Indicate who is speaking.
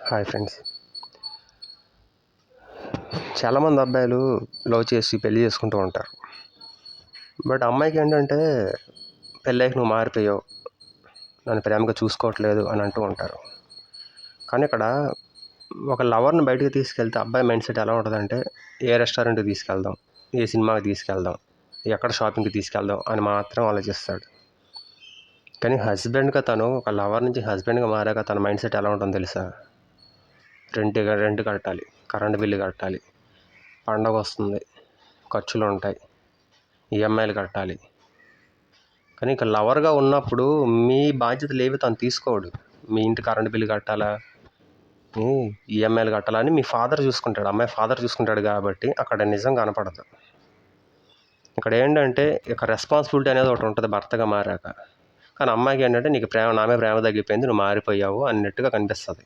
Speaker 1: Hi friends. చాలామంది అబ్బాయిలు love చేసి పెళ్లి చేసుకుంటూ ఉంటారు. బట్ అమ్మాయికి ఏంటంటే పెళ్ళైకి నువ్వు మారిపోయావు, నన్ను ప్రేమగా చూసుకోవట్లేదు అని అంటూ ఉంటారు. కానీ ఇక్కడ ఒక లవర్ని బయటకు తీసుకెళ్తే అబ్బాయి మైండ్ సెట్ ఎలా ఉంటుందంటే ఏ రెస్టారెంట్కి తీసుకెళ్దాం, ఏ సినిమాకి తీసుకెళ్దాం, ఎక్కడ షాపింగ్కి తీసుకెళ్దాం అని మాత్రం ఆలోచిస్తాడు. కానీ హస్బెండ్గా తను ఒక లవర్ నుంచి హస్బెండ్గా మారాక తన మైండ్ సెట్ ఎలా ఉంటుందో తెలుసా? రెంట్ కట్టాలి, కరెంటు బిల్లు కట్టాలి, పండగ వస్తుంది, ఖర్చులు ఉంటాయి, ఈఎంఐలు కట్టాలి. కానీ ఇక లవర్గా ఉన్నప్పుడు మీ బాధ్యతలు ఏవి తను తీసుకోడు. మీ ఇంటి కరెంటు బిల్లు కట్టాలా, ఈఎంఐలు కట్టాలా అని మీ ఫాదర్ చూసుకుంటాడు, అమ్మాయి ఫాదర్ చూసుకుంటాడు. కాబట్టి అక్కడ నిజం కనపడదు. ఇక్కడ ఏంటంటే ఇక రెస్పాన్సిబిలిటీ అనేది ఒకటి ఉంటుంది భర్తగా మారాక. కానీ అమ్మాయికి ఏంటంటే నీకు ప్రేమ, నా మీద ప్రేమ తగ్గిపోయింది, నువ్వు మారిపోయావు అన్నట్టుగా కనిపిస్తుంది.